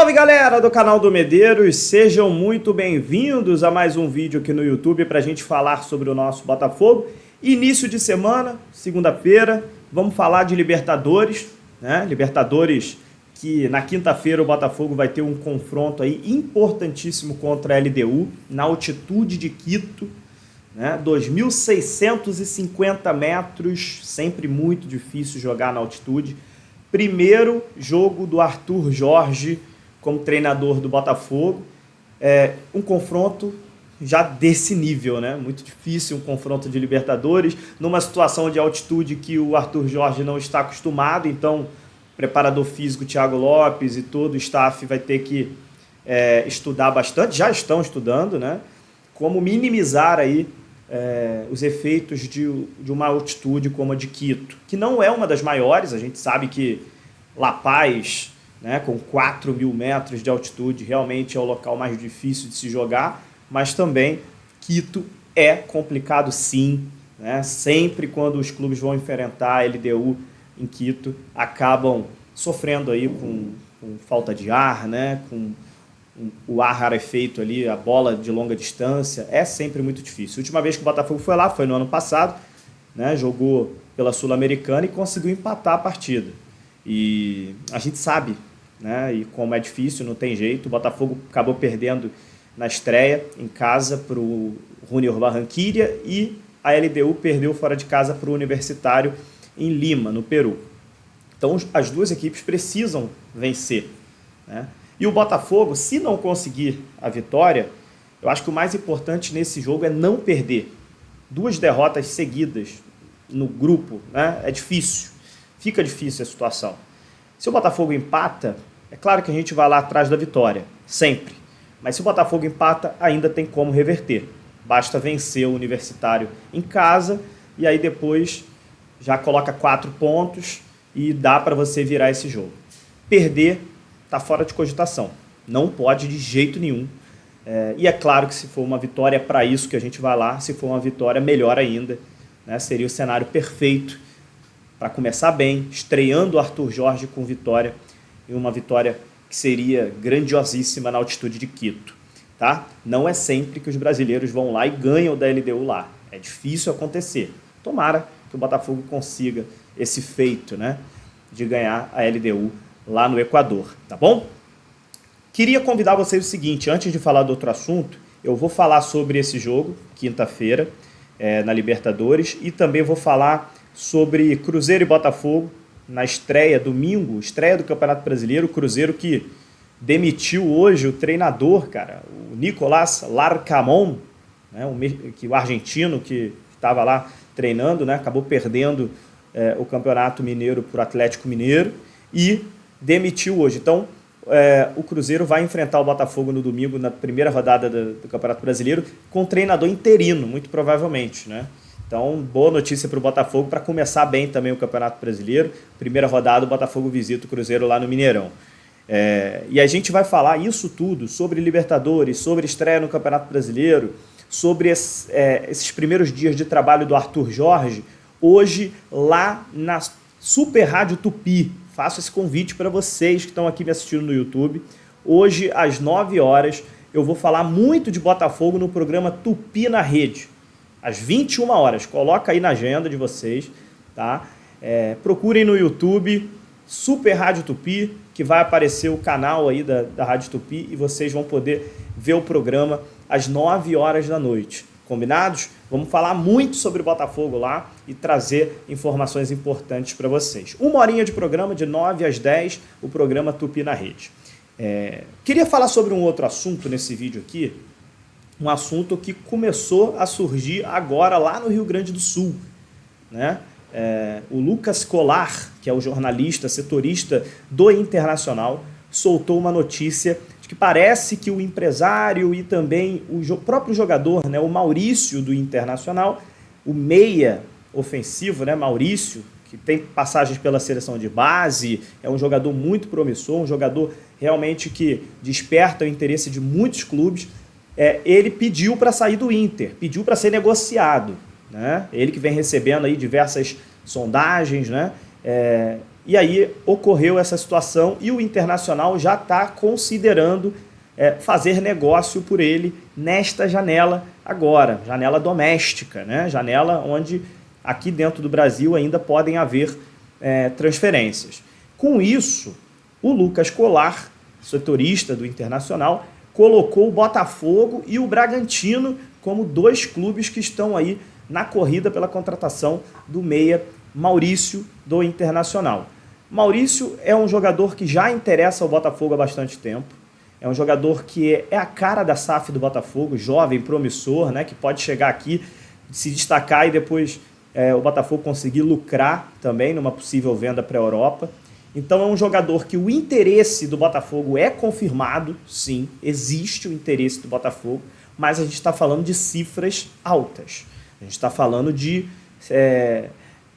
Salve galera do canal do Medeiros, sejam muito bem-vindos a mais um vídeo aqui no YouTube para a gente falar sobre o nosso Botafogo. Início de semana, segunda-feira, vamos falar de Libertadores, né? Libertadores que na quinta-feira o Botafogo vai ter um confronto aí importantíssimo contra a LDU na altitude de Quito, né? 2.650 metros, sempre muito difícil jogar na altitude. Primeiro jogo do Arthur Jorge como treinador do Botafogo, um confronto já desse nível, né? Muito difícil um confronto de Libertadores, numa situação de altitude que o Arthur Jorge não está acostumado, então preparador físico Thiago Lopes e todo o staff vai ter que estudar bastante, já estão estudando, né? Como minimizar aí os efeitos de uma altitude como a de Quito, que não é uma das maiores. A gente sabe que La Paz, né, com 4.000 metros de altitude, realmente é o local mais difícil de se jogar, mas também Quito é complicado sim, né? Sempre quando os clubes vão enfrentar a LDU em Quito, acabam sofrendo aí com falta de ar, né? Com o ar rarefeito ali, a bola de longa distância, é sempre muito difícil. A última vez que o Botafogo foi lá foi no ano passado, né? Jogou pela Sul-Americana e conseguiu empatar a partida. E a gente sabe, né? E como é difícil, não tem jeito. O Botafogo acabou perdendo na estreia em casa para o Junior Barranquilla e a LDU perdeu fora de casa para o Universitário em Lima, no Peru. Então as duas equipes precisam vencer, né? E o Botafogo, se não conseguir a vitória, eu acho que o mais importante nesse jogo é não perder. 2 derrotas seguidas no grupo, né? É difícil, fica difícil a situação. Se o Botafogo empata, é claro que a gente vai lá atrás da vitória, sempre. Mas se o Botafogo empata, ainda tem como reverter. Basta vencer o Universitário em casa e aí depois já coloca 4 pontos e dá para você virar esse jogo. Perder está fora de cogitação, não pode de jeito nenhum. E é claro que se for uma vitória, é para isso que a gente vai lá. Se for uma vitória, melhor ainda, né? Seria o cenário perfeito para começar bem, estreando o Arthur Jorge com vitória, e uma vitória que seria grandiosíssima na altitude de Quito, tá? Não é sempre que os brasileiros vão lá e ganham da LDU lá, é difícil acontecer. Tomara que o Botafogo consiga esse feito, né, de ganhar a LDU lá no Equador, tá bom? Queria convidar vocês o seguinte, antes de falar do outro assunto, eu vou falar sobre esse jogo, quinta-feira, na Libertadores, e também vou falar sobre Cruzeiro e Botafogo, na estreia, domingo, estreia do Campeonato Brasileiro, o Cruzeiro que demitiu hoje o treinador, cara, o Nicolás Larcamón, né, o argentino que estava lá treinando, né, acabou perdendo o Campeonato Mineiro para o Atlético Mineiro e demitiu hoje. Então, o Cruzeiro vai enfrentar o Botafogo no domingo, na primeira rodada do Campeonato Brasileiro, com treinador interino, muito provavelmente, né? Então, boa notícia para o Botafogo para começar bem também o Campeonato Brasileiro. Primeira rodada, o Botafogo visita o Cruzeiro lá no Mineirão. E a gente vai falar isso tudo sobre Libertadores, sobre estreia no Campeonato Brasileiro, sobre esses primeiros dias de trabalho do Arthur Jorge, hoje lá na Super Rádio Tupi. Faço esse convite para vocês que estão aqui me assistindo no YouTube. Hoje, às 9 horas, eu vou falar muito de Botafogo no programa Tupi na Rede. Às 21 horas. Coloca aí na agenda de vocês, tá? Procurem no YouTube Super Rádio Tupi, que vai aparecer o canal aí da Rádio Tupi e vocês vão poder ver o programa às 9 horas da noite. Combinados? Vamos falar muito sobre o Botafogo lá e trazer informações importantes para vocês. 1 horinha de programa, de 9 às 10, o programa Tupi na Rede. Queria falar sobre um outro assunto nesse vídeo aqui, um assunto que começou a surgir agora lá no Rio Grande do Sul, né? O Lucas Colar, que é o jornalista, setorista do Internacional, soltou uma notícia de que parece que o empresário e também o próprio jogador, né, o Maurício do Internacional, o meia ofensivo, né, Maurício, que tem passagens pela seleção de base, é um jogador muito promissor, um jogador realmente que desperta o interesse de muitos clubes. Ele pediu para sair do Inter, pediu para ser negociado, né? Ele que vem recebendo aí diversas sondagens, né? E aí ocorreu essa situação e o Internacional já está considerando fazer negócio por ele nesta janela agora, janela doméstica, né? Janela onde aqui dentro do Brasil ainda podem haver transferências. Com isso, o Lucas Colar, setorista do Internacional, colocou o Botafogo e o Bragantino como dois clubes que estão aí na corrida pela contratação do meia Maurício do Internacional. Maurício é um jogador que já interessa ao Botafogo há bastante tempo. É um jogador que é a cara da SAF do Botafogo, jovem, promissor, né, que pode chegar aqui, se destacar e depois o Botafogo conseguir lucrar também numa possível venda para a Europa. Então é um jogador que o interesse do Botafogo é confirmado, sim, existe o interesse do Botafogo, mas a gente está falando de cifras altas. A gente está falando de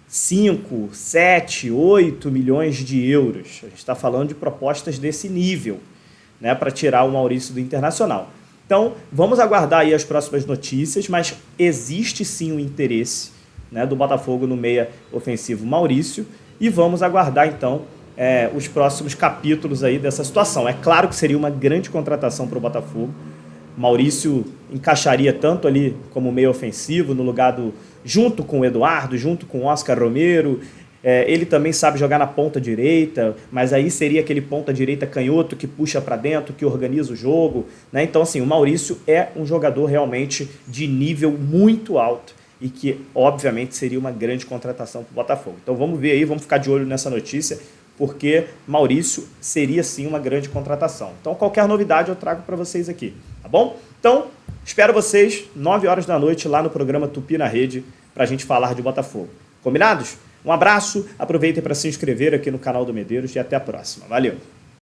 5, 7, 8 milhões de euros. A gente está falando de propostas desse nível, né, para tirar o Maurício do Internacional. Então, vamos aguardar aí as próximas notícias, mas existe sim o interesse, né, do Botafogo no meia ofensivo Maurício, e vamos aguardar então os próximos capítulos aí dessa situação. É claro que seria uma grande contratação para o Botafogo. Maurício encaixaria tanto ali como meia ofensivo, no lugar junto com o Eduardo, junto com o Oscar Romero. Ele também sabe jogar na ponta direita, mas aí seria aquele ponta direita canhoto que puxa para dentro, que organiza o jogo, né? Então, assim, o Maurício é um jogador realmente de nível muito alto e que, obviamente, seria uma grande contratação para o Botafogo. Então, vamos ver aí, vamos ficar de olho nessa notícia, porque Maurício seria, sim, uma grande contratação. Então, qualquer novidade eu trago para vocês aqui, tá bom? Então, espero vocês 9 horas da noite lá no programa Tupi na Rede para a gente falar de Botafogo. Combinados? Um abraço, aproveitem para se inscrever aqui no canal do Medeiros e até a próxima. Valeu!